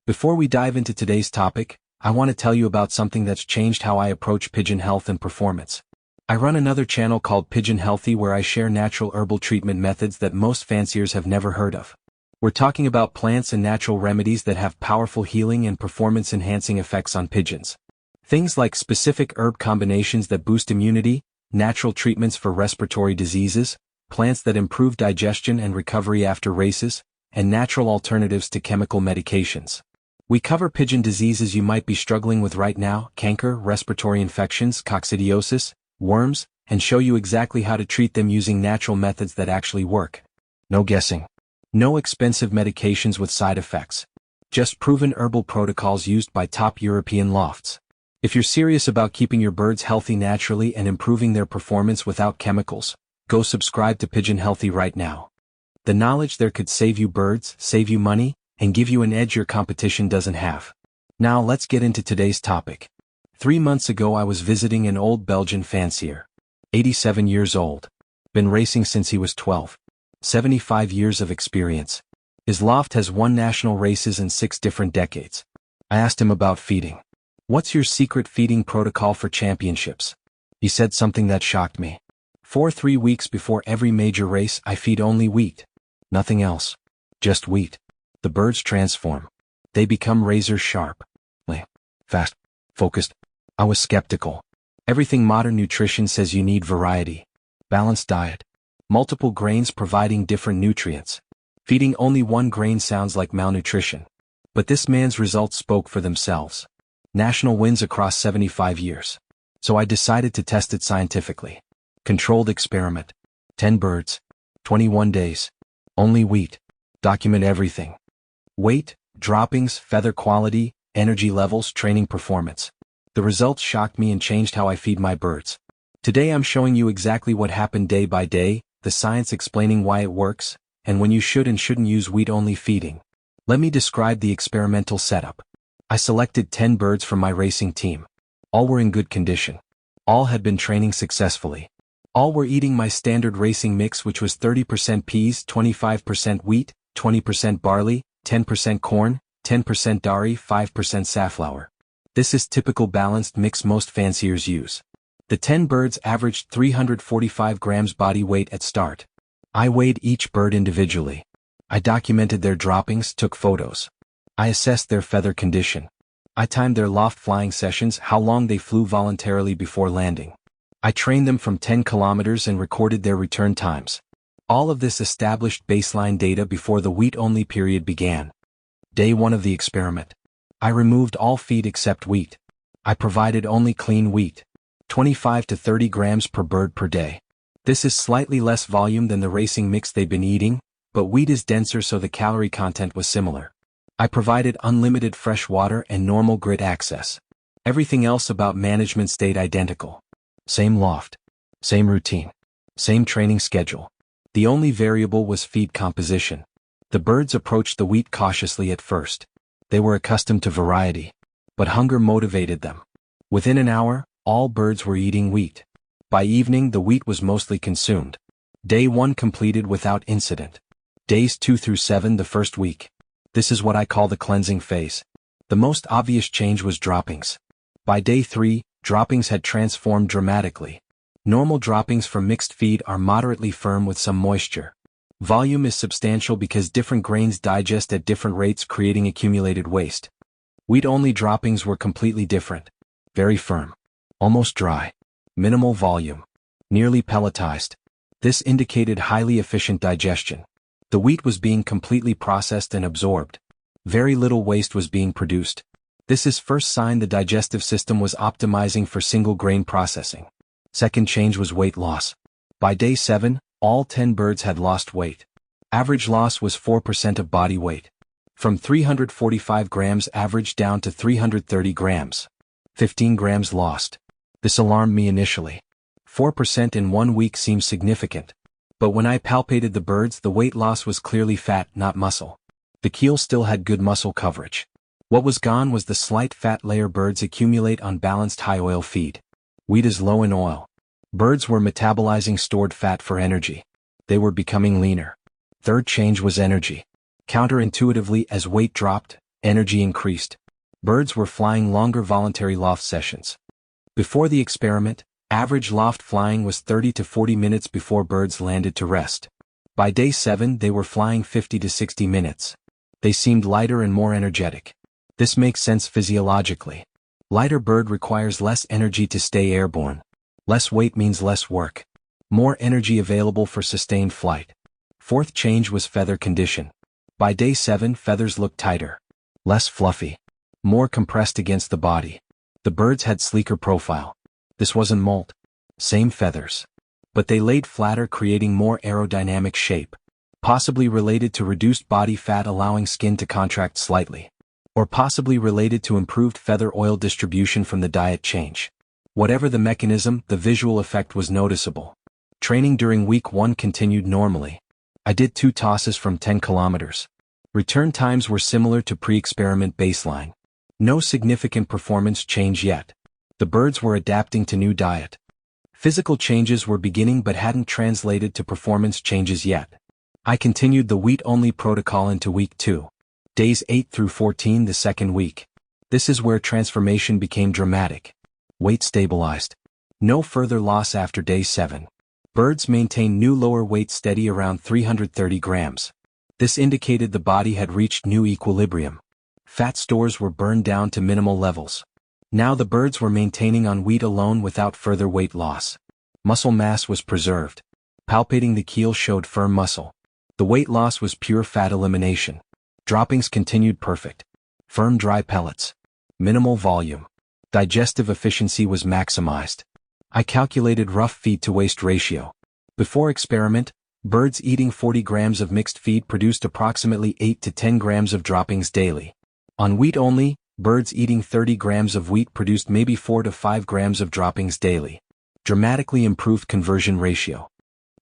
Before we dive into today's topic, I want to tell you about something that's changed how I approach pigeon health and performance. I run another channel called Pigeon Healthy where I share natural herbal treatment methods that most fanciers have never heard of. We're talking about plants and natural remedies that have powerful healing and performance-enhancing effects on pigeons. Things like specific herb combinations that boost immunity, natural treatments for respiratory diseases, plants that improve digestion and recovery after races, and natural alternatives to chemical medications. We cover pigeon diseases you might be struggling with right now: canker, respiratory infections, coccidiosis, worms, and show you exactly how to treat them using natural methods that actually work. No guessing. No expensive medications with side effects. Just proven herbal protocols used by top European lofts. If you're serious about keeping your birds healthy naturally and improving their performance without chemicals, go subscribe to Pigeon Healthy right now. The knowledge there could save you birds, save you money, and give you an edge your competition doesn't have. Now let's get into today's topic. 3 months ago I was visiting an old Belgian fancier. 87 years old. Been racing since he was 12. 75 years of experience. His loft has won national races in 6 different decades. I asked him about feeding. What's your secret feeding protocol for championships? He said something that shocked me. For 3 weeks before every major race I feed only wheat. Nothing else. Just wheat. The birds transform. They become razor sharp. Fast. Focused. I was skeptical. Everything modern nutrition says you need variety. Balanced diet. Multiple grains providing different nutrients. Feeding only one grain sounds like malnutrition. But this man's results spoke for themselves. National wins across 75 years. So I decided to test it scientifically. Controlled experiment. 10 birds. 21 days. Only wheat. Document everything. Weight, droppings, feather quality, energy levels, training performance. The results shocked me and changed how I feed my birds. Today I'm showing you exactly what happened day by day, the science explaining why it works, and when you should and shouldn't use wheat-only feeding. Let me describe the experimental setup. I selected 10 birds from my racing team. All were in good condition. All had been training successfully. All were eating my standard racing mix, which was 30% peas, 25% wheat, 20% barley, 10% corn, 10% dari, 5% safflower. This is typical balanced mix most fanciers use. The 10 birds averaged 345 grams body weight at start. I weighed each bird individually. I documented their droppings, took photos. I assessed their feather condition. I timed their loft flying sessions, how long they flew voluntarily before landing. I trained them from 10 kilometers and recorded their return times. All of this established baseline data before the wheat-only period began. Day 1 of the experiment. I removed all feed except wheat. I provided only clean wheat. 25 to 30 grams per bird per day. This is slightly less volume than the racing mix they've been eating, but wheat is denser so the calorie content was similar. I provided unlimited fresh water and normal grit access. Everything else about management stayed identical. Same loft. Same routine. Same training schedule. The only variable was feed composition. The birds approached the wheat cautiously at first. They were accustomed to variety. But hunger motivated them. Within an hour, all birds were eating wheat. By evening the wheat was mostly consumed. Day 1 completed without incident. Days 2 through 7 the first week. This is what I call the cleansing phase. The most obvious change was droppings. By day 3, droppings had transformed dramatically. Normal droppings from mixed feed are moderately firm with some moisture. Volume is substantial because different grains digest at different rates, creating accumulated waste. Wheat-only droppings were completely different. Very firm. Almost dry. Minimal volume. Nearly pelletized. This indicated highly efficient digestion. The wheat was being completely processed and absorbed. Very little waste was being produced. This is first sign the digestive system was optimizing for single grain processing. Second change was weight loss. By day 7, all 10 birds had lost weight. Average loss was 4% of body weight. From 345 grams average down to 330 grams. 15 grams lost. This alarmed me initially. 4% in 1 week seems significant. But when I palpated the birds, the weight loss was clearly fat, not muscle. The keel still had good muscle coverage. What was gone was the slight fat layer birds accumulate on balanced high-oil feed. Wheat is low in oil. Birds were metabolizing stored fat for energy. They were becoming leaner. Third change was energy. Counterintuitively, as weight dropped, Energy increased. Birds were flying longer voluntary loft sessions. Before the experiment, average loft flying was 30 to 40 minutes before birds landed to rest. By day 7 they were flying 50 to 60 minutes. They seemed lighter and more energetic. This makes sense physiologically. Lighter bird requires less energy to stay airborne. Less weight means less work. More energy available for sustained flight. Fourth change was feather condition. By day 7 feathers looked tighter. Less fluffy. More compressed against the body. The birds had sleeker profile. This wasn't molt. Same feathers. But they laid flatter, creating more aerodynamic shape. Possibly related to reduced body fat allowing skin to contract slightly. Or possibly related to improved feather oil distribution from the diet change. Whatever the mechanism, the visual effect was noticeable. Training during week 1 continued normally. I did 2 tosses from 10 kilometers. Return times were similar to pre-experiment baseline. No significant performance change yet. The birds were adapting to new diet. Physical changes were beginning but hadn't translated to performance changes yet. I continued the wheat-only protocol into week 2. Days 8 through 14 the second week. This is where transformation became dramatic. Weight stabilized. No further loss after day 7. Birds maintained new lower weight steady around 330 grams. This indicated the body had reached new equilibrium. Fat stores were burned down to minimal levels. Now the birds were maintaining on wheat alone without further weight loss. Muscle mass was preserved. Palpating the keel showed firm muscle. The weight loss was pure fat elimination. Droppings continued perfect. Firm dry pellets. Minimal volume. Digestive efficiency was maximized. I calculated rough feed to waste ratio. Before experiment, birds eating 40 grams of mixed feed produced approximately 8 to 10 grams of droppings daily. On wheat only, birds eating 30 grams of wheat produced maybe 4 to 5 grams of droppings daily. Dramatically improved conversion ratio.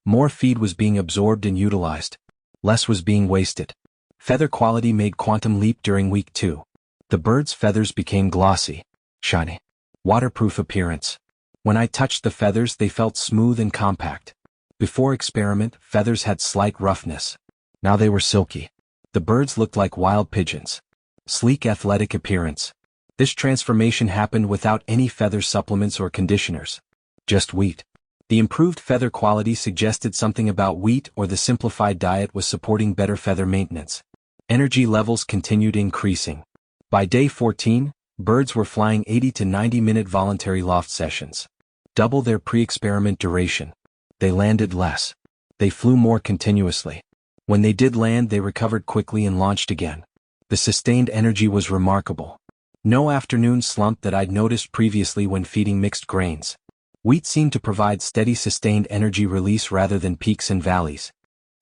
More feed was being absorbed and utilized. Less was being wasted. Feather quality made quantum leap during week 2. The birds' feathers became glossy, shiny, waterproof appearance. When I touched the feathers they felt smooth and compact. Before experiment, feathers had slight roughness. Now they were silky. The birds looked like wild pigeons. Sleek athletic appearance. This transformation happened without any feather supplements or conditioners. Just wheat. The improved feather quality suggested something about wheat or the simplified diet was supporting better feather maintenance. Energy levels continued increasing. By day 14, birds were flying 80 to 90-minute voluntary loft sessions. Double their pre-experiment duration. They landed less. They flew more continuously. When they did land they recovered quickly and launched again. The sustained energy was remarkable. No afternoon slump that I'd noticed previously when feeding mixed grains. Wheat seemed to provide steady sustained energy release rather than peaks and valleys.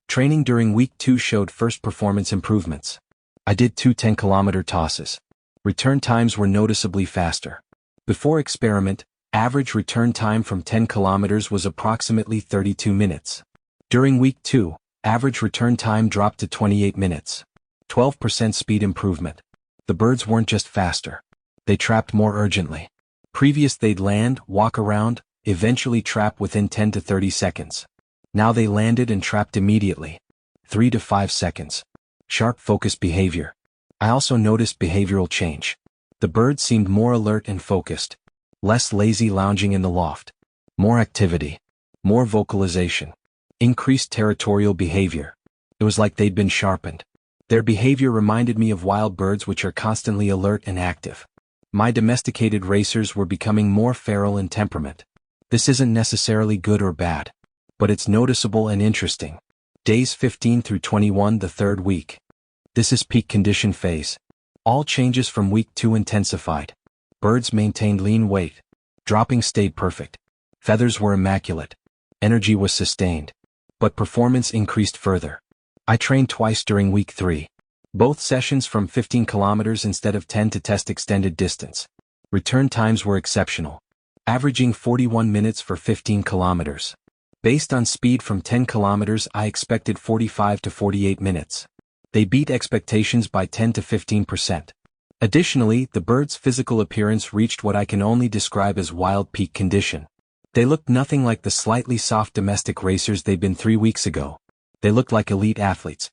Training during week 2 showed first performance improvements. I did 2 10-kilometer tosses. Return times were noticeably faster. Before experiment, average return time from 10 kilometers was approximately 32 minutes. During week 2, average return time dropped to 28 minutes. 12% speed improvement. The birds weren't just faster. They trapped more urgently. Previous they'd land, walk around, eventually trap within 10 to 30 seconds. Now they landed and trapped immediately. 3 to 5 seconds. Sharp focused behavior. I also noticed behavioral change. The birds seemed more alert and focused. Less lazy lounging in the loft. More activity. More vocalization. Increased territorial behavior. It was like they'd been sharpened. Their behavior reminded me of wild birds which are constantly alert and active. My domesticated racers were becoming more feral in temperament. This isn't necessarily good or bad. But it's noticeable and interesting. Days 15 through 21 the third week. This is peak condition phase. All changes from week 2 intensified. Birds maintained lean weight. Dropping stayed perfect. Feathers were immaculate. Energy was sustained. But performance increased further. I trained twice during week 3. Both sessions from 15 kilometers instead of 10 to test extended distance. Return times were exceptional. Averaging 41 minutes for 15 kilometers. Based on speed from 10 kilometers I expected 45 to 48 minutes. They beat expectations by 10 to 15%. Additionally, the birds' physical appearance reached what I can only describe as wild peak condition. They looked nothing like the slightly soft domestic racers they'd been 3 weeks ago. They looked like elite athletes.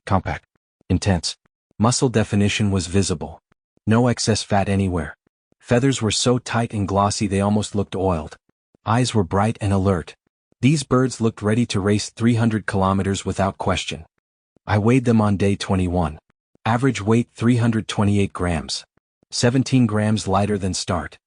Compact. Intense. Muscle definition was visible. No excess fat anywhere. Feathers were so tight and glossy they almost looked oiled. Eyes were bright and alert. These birds looked ready to race 300 kilometers without question. I weighed them on day 21. Average weight 328 grams. 17 grams lighter than start.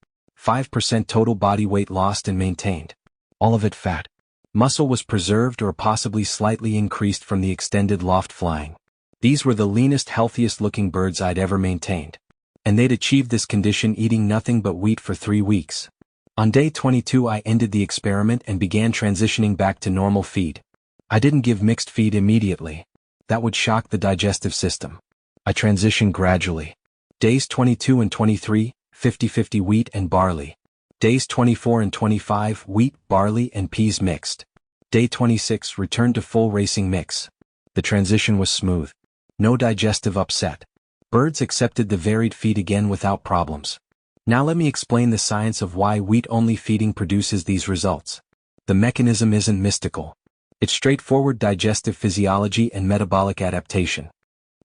5% total body weight lost and maintained. All of it fat. Muscle was preserved or possibly slightly increased from the extended loft flying. These were the leanest, healthiest looking birds I'd ever maintained. And they'd achieved this condition eating nothing but wheat for 3 weeks. On day 22 I ended the experiment and began transitioning back to normal feed. I didn't give mixed feed immediately. That would shock the digestive system. I transitioned gradually. Days 22 and 23, 50-50 wheat and barley. Days 24 and 25, wheat, barley and peas mixed. Day 26, returned to full racing mix. The transition was smooth. No digestive upset. Birds accepted the varied feed again without problems. Now let me explain the science of why wheat-only feeding produces these results. The mechanism isn't mystical. It's straightforward digestive physiology and metabolic adaptation.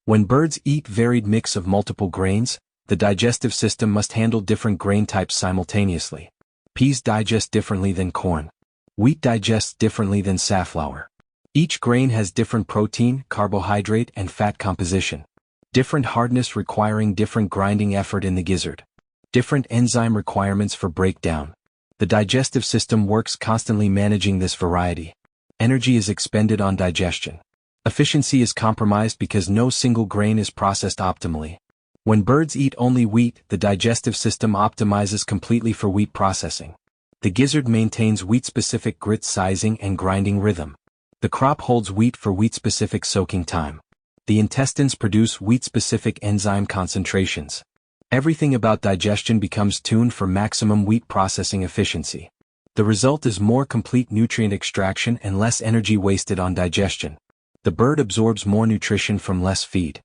When birds eat varied mix of multiple grains, the digestive system must handle different grain types simultaneously. Peas digest differently than corn. Wheat digests differently than safflower. Each grain has different protein, carbohydrate, and fat composition. Different hardness requiring different grinding effort in the gizzard. Different enzyme requirements for breakdown. The digestive system works constantly managing this variety. Energy is expended on digestion. Efficiency is compromised because no single grain is processed optimally. When birds eat only wheat, the digestive system optimizes completely for wheat processing. The gizzard maintains wheat-specific grit sizing and grinding rhythm. The crop holds wheat for wheat-specific soaking time. The intestines produce wheat-specific enzyme concentrations. Everything about digestion becomes tuned for maximum wheat processing efficiency. The result is more complete nutrient extraction and less energy wasted on digestion. The bird absorbs more nutrition from less feed.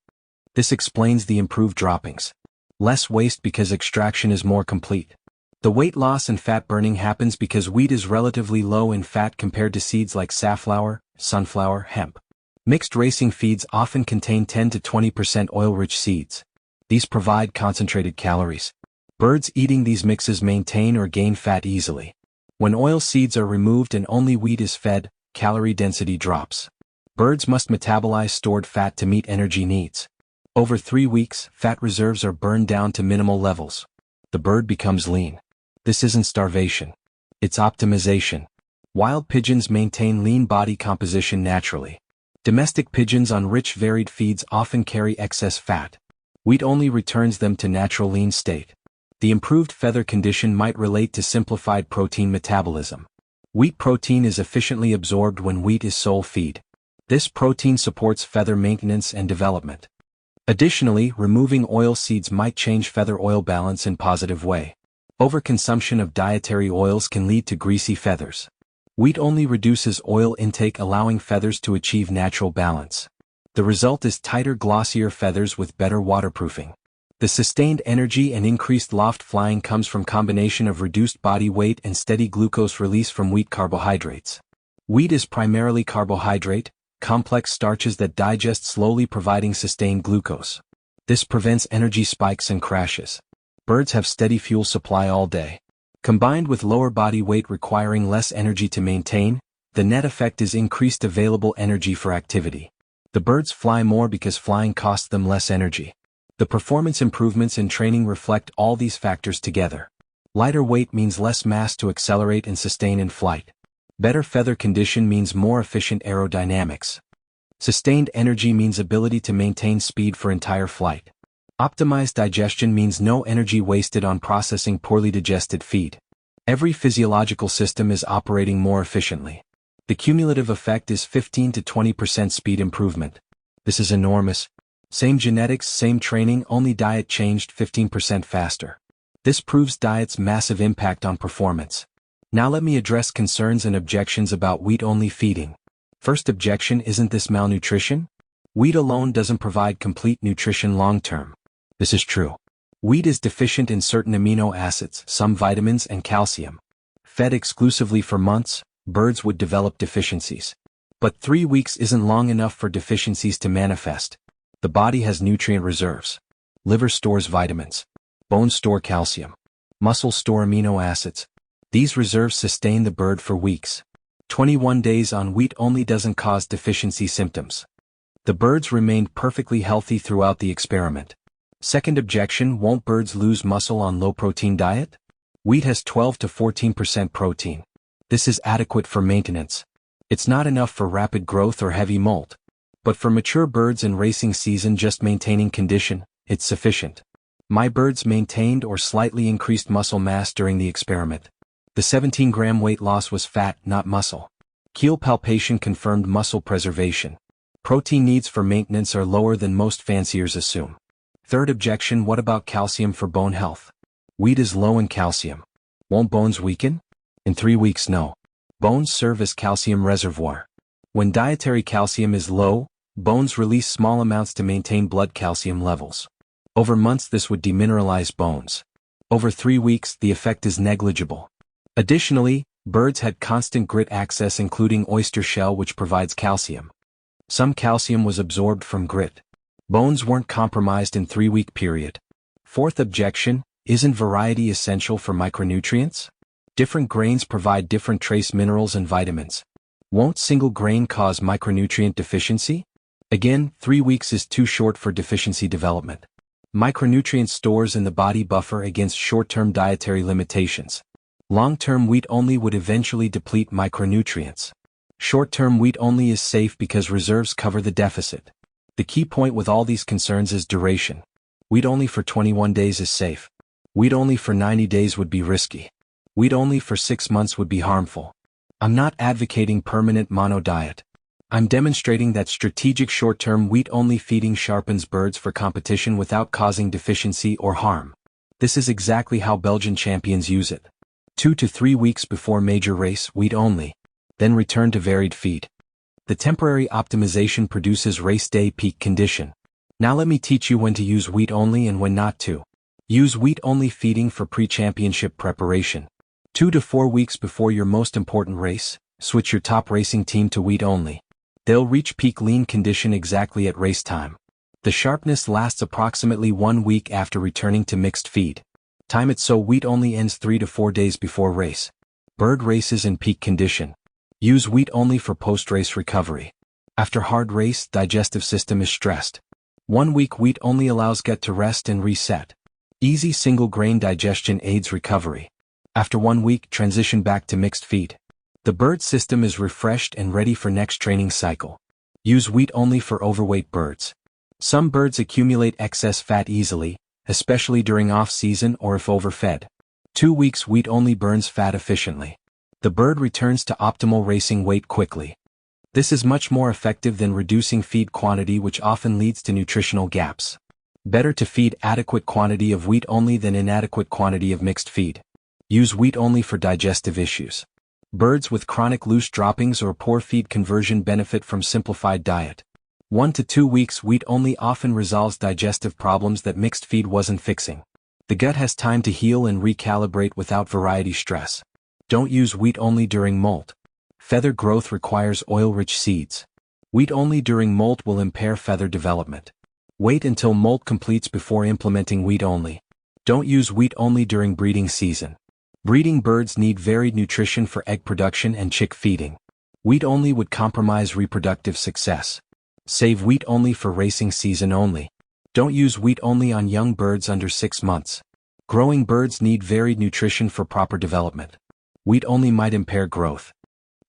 This explains the improved droppings. Less waste because extraction is more complete. The weight loss and fat burning happens because wheat is relatively low in fat compared to seeds like safflower, sunflower, hemp. Mixed racing feeds often contain 10 to 20% oil-rich seeds. These provide concentrated calories. Birds eating these mixes maintain or gain fat easily. When oil seeds are removed and only wheat is fed, calorie density drops. Birds must metabolize stored fat to meet energy needs. Over 3 weeks, fat reserves are burned down to minimal levels. The bird becomes lean. This isn't starvation. It's optimization. Wild pigeons maintain lean body composition naturally. Domestic pigeons on rich varied feeds often carry excess fat. Wheat only returns them to natural lean state. The improved feather condition might relate to simplified protein metabolism. Wheat protein is efficiently absorbed when wheat is sole feed. This protein supports feather maintenance and development. Additionally, removing oil seeds might change feather oil balance in positive way. Overconsumption of dietary oils can lead to greasy feathers. Wheat only reduces oil intake, allowing feathers to achieve natural balance. The result is tighter, glossier feathers with better waterproofing. The sustained energy and increased loft flying comes from combination of reduced body weight and steady glucose release from wheat carbohydrates. Wheat is primarily carbohydrate, complex starches that digest slowly, providing sustained glucose. This prevents energy spikes and crashes. Birds have steady fuel supply all day. Combined with lower body weight requiring less energy to maintain, the net effect is increased available energy for activity. The birds fly more because flying costs them less energy. The performance improvements in training reflect all these factors together. Lighter weight means less mass to accelerate and sustain in flight. Better feather condition means more efficient aerodynamics. Sustained energy means ability to maintain speed for entire flight. Optimized digestion means no energy wasted on processing poorly digested feed. Every physiological system is operating more efficiently. The cumulative effect is 15 to 20% speed improvement. This is enormous. Same genetics, same training, only diet changed 15% faster. This proves diet's massive impact on performance. Now let me address concerns and objections about wheat-only feeding. First objection: isn't this malnutrition? Wheat alone doesn't provide complete nutrition long-term. This is true. Wheat is deficient in certain amino acids, some vitamins and calcium. Fed exclusively for months, birds would develop deficiencies. But 3 weeks isn't long enough for deficiencies to manifest. The body has nutrient reserves. Liver stores vitamins. Bones store calcium. Muscles store amino acids. These reserves sustain the bird for weeks. 21 days on wheat only doesn't cause deficiency symptoms. The birds remained perfectly healthy throughout the experiment. Second objection: won't birds lose muscle on low-protein diet? Wheat has 12 to 14% protein. This is adequate for maintenance. It's not enough for rapid growth or heavy molt. But for mature birds in racing season, just maintaining condition, it's sufficient. My birds maintained or slightly increased muscle mass during the experiment. The 17-gram weight loss was fat, not muscle. Keel palpation confirmed muscle preservation. Protein needs for maintenance are lower than most fanciers assume. Third objection: what about calcium for bone health? Wheat is low in calcium. Won't bones weaken? In 3 weeks, no. Bones serve as calcium reservoir. When dietary calcium is low, bones release small amounts to maintain blood calcium levels. Over months this would demineralize bones. Over 3 weeks the effect is negligible. Additionally, birds had constant grit access, including oyster shell, which provides calcium. Some calcium was absorbed from grit. Bones weren't compromised in 3-week period. Fourth objection: isn't variety essential for micronutrients? Different grains provide different trace minerals and vitamins. Won't single grain cause micronutrient deficiency? Again, 3 weeks is too short for deficiency development. Micronutrient stores in the body buffer against short-term dietary limitations. Long-term wheat only would eventually deplete micronutrients. Short-term wheat only is safe because reserves cover the deficit. The key point with all these concerns is duration. Wheat only for 21 days is safe. Wheat only for 90 days would be risky. Wheat only for 6 months would be harmful. I'm not advocating permanent mono diet. I'm demonstrating that strategic short-term wheat-only feeding sharpens birds for competition without causing deficiency or harm. This is exactly how Belgian champions use it. 2 to 3 weeks before major race, wheat only. Then return to varied feed. The temporary optimization produces race day peak condition. Now let me teach you when to use wheat only and when not to. Use wheat only feeding for pre-championship preparation. 2 to 4 weeks before your most important race, switch your top racing team to wheat only. They'll reach peak lean condition exactly at race time. The sharpness lasts approximately 1 week after returning to mixed feed. Time it so wheat only ends 3 to 4 days before race. Bird races in peak condition. Use wheat only for post-race recovery. After hard race, digestive system is stressed. 1 week wheat only allows gut to rest and reset. Easy single grain digestion aids recovery. After 1 week, transition back to mixed feed. The bird system is refreshed and ready for next training cycle. Use wheat only for overweight birds. Some birds accumulate excess fat easily, especially during off-season or if overfed. 2 weeks wheat only burns fat efficiently. The bird returns to optimal racing weight quickly. This is much more effective than reducing feed quantity, which often leads to nutritional gaps. Better to feed adequate quantity of wheat only than inadequate quantity of mixed feed. Use wheat only for digestive issues. Birds with chronic loose droppings or poor feed conversion benefit from simplified diet. 1 to 2 weeks wheat only often resolves digestive problems that mixed feed wasn't fixing. The gut has time to heal and recalibrate without variety stress. Don't use wheat only during molt. Feather growth requires oil-rich seeds. Wheat only during molt will impair feather development. Wait until molt completes before implementing wheat only. Don't use wheat only during breeding season. Breeding birds need varied nutrition for egg production and chick feeding. Wheat only would compromise reproductive success. Save wheat only for racing season only. Don't use wheat only on young birds under 6 months. Growing birds need varied nutrition for proper development. Wheat only might impair growth.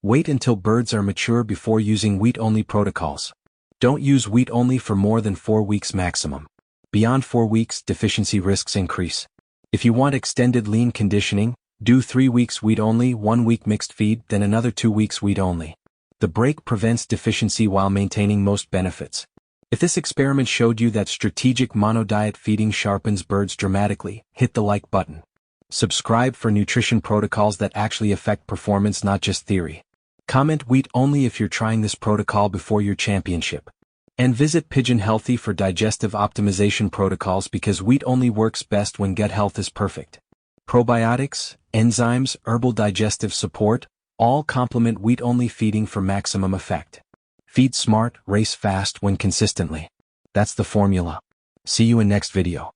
Wait until birds are mature before using wheat only protocols. Don't use wheat only for more than 4 weeks maximum. Beyond 4 weeks, deficiency risks increase. If you want extended lean conditioning, do 3 weeks wheat only, 1 week mixed feed, then another 2 weeks wheat only. The break prevents deficiency while maintaining most benefits. If this experiment showed you that strategic monodiet feeding sharpens birds dramatically, hit the like button. Subscribe for nutrition protocols that actually affect performance, not just theory. Comment wheat only if you're trying this protocol before your championship. And visit Pigeon Healthy for digestive optimization protocols, because wheat only works best when gut health is perfect. Probiotics, enzymes, herbal digestive support, all complement wheat only feeding for maximum effect. Feed smart, race fast when consistently. That's the formula. See you in next video.